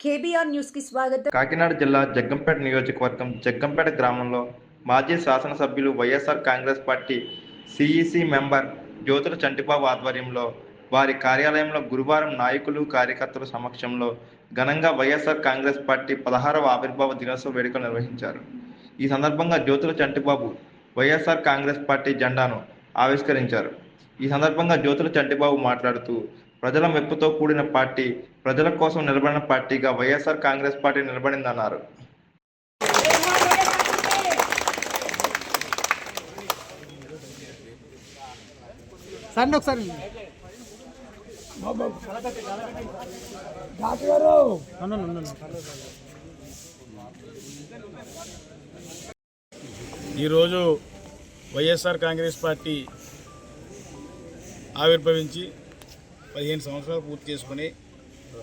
KBR news కి స్వాగతం. కాకినాడ జిల్లా జగ్గంపేట నియోజకవర్గం జగ్గంపేట గ్రామంలో మాజీ శాసనసభ్యులు YSR Congress party CEC member Jyothula Chantibabu ఆధ్వర్యంలో వారి కార్యాలయంలో గురువారం నాయకులు కార్యకర్తల సమక్షంలో ఘనంగా వైఎస్ఆర్ కాంగ్రెస్ పార్టీ 16వ ఆవిర్భావ దినోత్సవ వేడుకలు నిర్వహించారు. ఈ సందర్భంగా జ్యోతుల చంటిబాబు వైఎస్ఆర్ కాంగ్రెస్ పార్టీ జెండాను ఆవిష్కరించారు. ఈ సందర్భంగా జ్యోతుల చంటిబాబు మాట్లాడుతూ ప్రజల మెప్పుతో కూడిన పార్టీ, ప్రజల కోసం నిలబడిన పార్టీగా వైఎస్ఆర్ కాంగ్రెస్ పార్టీ నిలబడిందన్నారు. ఈరోజు వైఎస్ఆర్ కాంగ్రెస్ పార్టీ ఆవిర్భవించి 15 సంవత్సరాలు పూర్తి చేసుకుని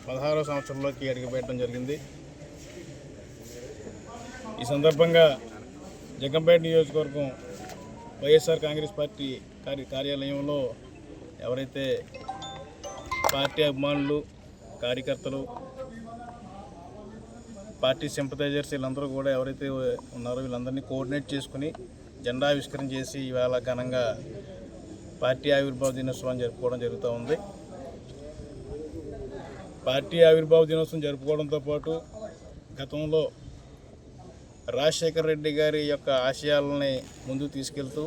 16వ సంవత్సరంలోకి అడుగుపెట్టడం జరిగింది. ఈ సందర్భంగా జగ్గంపేట నియోజకవర్గం వైఎస్ఆర్ కాంగ్రెస్ పార్టీ కార్యాలయంలో ఎవరైతే పార్టీ అభిమానులు, కార్యకర్తలు, పార్టీ సింపథైజర్స్ వీళ్ళందరూ కూడా ఎవరైతే ఉన్నారో వీళ్ళందరినీ కోఆర్డినేట్ చేసుకుని జెండా ఆవిష్కరణ చేసి ఇవాళ ఘనంగా పార్టీ ఆవిర్భావ దినోత్సవాన్ని జరుపుకోవడం జరుగుతూ ఉంది. పార్టీ ఆవిర్భావ దినోత్సవం జరుపుకోవడంతో పాటు గతంలో రాజశేఖర రెడ్డి గారి యొక్క ఆశయాలని ముందుకు తీసుకెళ్తూ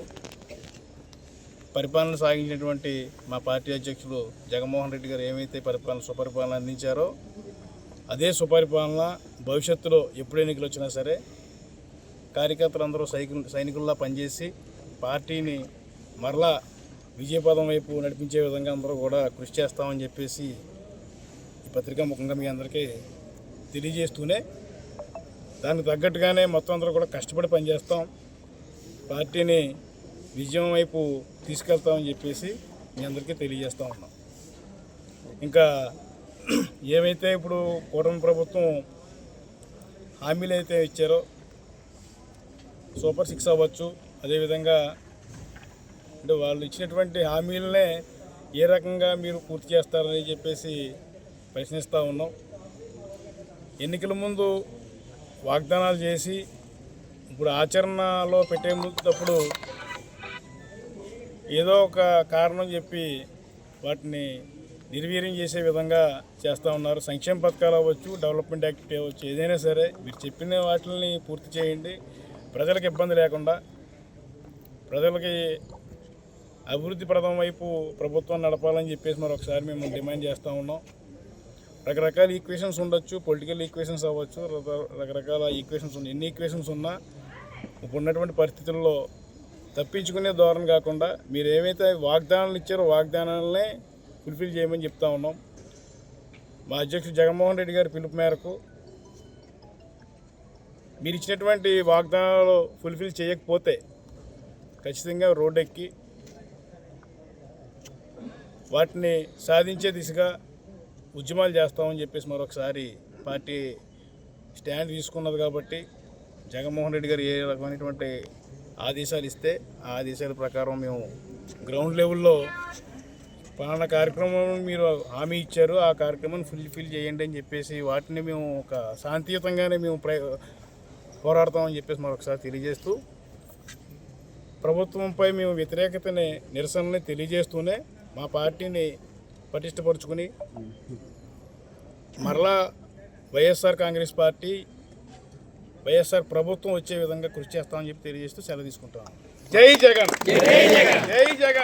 పరిపాలన సాగించినటువంటి మా పార్టీ అధ్యక్షులు జగన్మోహన్ రెడ్డి గారు ఏమైతే సుపరిపాలన అందించారో అదే సుపరిపాలన భవిష్యత్తులో ఎప్పుడు ఎన్నికలు వచ్చినా సరే కార్యకర్తలందరూ సైనికుల్లా పనిచేసి పార్టీని మరలా విజయపదం వైపు నడిపించే విధంగా అందరూ కూడా కృషి చేస్తామని చెప్పేసి ఈ పత్రికా ముఖంగా మీ అందరికీ తెలియజేస్తూనే దానికి తగ్గట్టుగానే మొత్తం అందరూ కూడా కష్టపడి పనిచేస్తాం, పార్టీని విజయం వైపు తీసుకెళ్తామని చెప్పేసి మీ అందరికీ తెలియజేస్తూ ఉన్నాం. ఇంకా ఏమైతే ఇప్పుడు కూటమి ప్రభుత్వం హామీలు అయితే ఇచ్చారో సూపర్ 6 అవ్వచ్చు, అదేవిధంగా అంటే వాళ్ళు ఇచ్చినటువంటి హామీలనే ఏ రకంగా మీరు పూర్తి చేస్తారని చెప్పేసి ప్రశ్నిస్తూ ఉన్నాం. ఎన్నికల ముందు వాగ్దానాలు చేసి ఇప్పుడు ఆచరణలో పెట్టే ముందు ఏదో ఒక కారణం చెప్పి వాటిని నిర్వీర్యం చేసే విధంగా చేస్తూ ఉన్నారు. సంక్షేమ పథకాలు అవ్వచ్చు, డెవలప్మెంట్ యాక్టివిటీ అవ్వచ్చు, ఏదైనా సరే మీరు చెప్పిన వాటిని పూర్తి చేయండి. ప్రజలకు ఇబ్బంది లేకుండా ప్రజలకి అభివృద్ధి ప్రదం వైపు ప్రభుత్వం నడపాలని చెప్పేసి మరొకసారి మేము డిమాండ్ చేస్తూ ఉన్నాం. రకరకాల ఈక్వేషన్స్ ఉండొచ్చు, పొలిటికల్ ఈక్వేషన్స్ అవ్వచ్చు, రకరకాల ఈక్వేషన్స్ ఉన్నాయి. ఎన్ని ఈక్వేషన్స్ ఉన్నా ఇప్పుడు ఉన్నటువంటి పరిస్థితుల్లో తప్పించుకునే ధోరణి కాకుండా మీరు ఏవైతే వాగ్దానాలు ఇచ్చారో వాగ్దానాలనే ఫుల్ఫిల్ చేయమని చెప్తా ఉన్నాం. మా అధ్యక్షుడు జగన్మోహన్ రెడ్డి గారి పిలుపు మేరకు మీరు ఇచ్చినటువంటి వాగ్దానాలు ఫుల్ఫిల్ చేయకపోతే ఖచ్చితంగా రోడ్డెక్కి వాటిని సాధించే దిశగా ఉద్యమాలు చేస్తామని చెప్పేసి మరొకసారి పార్టీ స్టాండ్ తీసుకున్నది. కాబట్టి జగన్మోహన్ రెడ్డి గారు ఏ రకమైనటువంటి ఆదేశాలు ఇస్తే ఆ ఆదేశాల ప్రకారం మేము గ్రౌండ్ లెవెల్లో పలానా కార్యక్రమం మీరు హామీ ఇచ్చారు, ఆ కార్యక్రమాన్ని ఫుల్ఫిల్ చేయండి అని చెప్పేసి వాటిని మేము ఒక శాంతియుతంగానే మేము పోరాడతామని చెప్పేసి మరొకసారి తెలియజేస్తూ ప్రభుత్వంపై మేము వ్యతిరేకతని, నిరసనని తెలియజేస్తూనే మా పార్టీని పటిష్టపరుచుకుని మరలా వైఎస్ఆర్ కాంగ్రెస్ పార్టీ, వైఎస్ఆర్ ప్రభుత్వం వచ్చే విధంగా కృషి చేస్తామని చెప్పి తెలియజేస్తూ సెలవు తీసుకుంటాం. జై జగన్, జై జగన్, జై జగన్.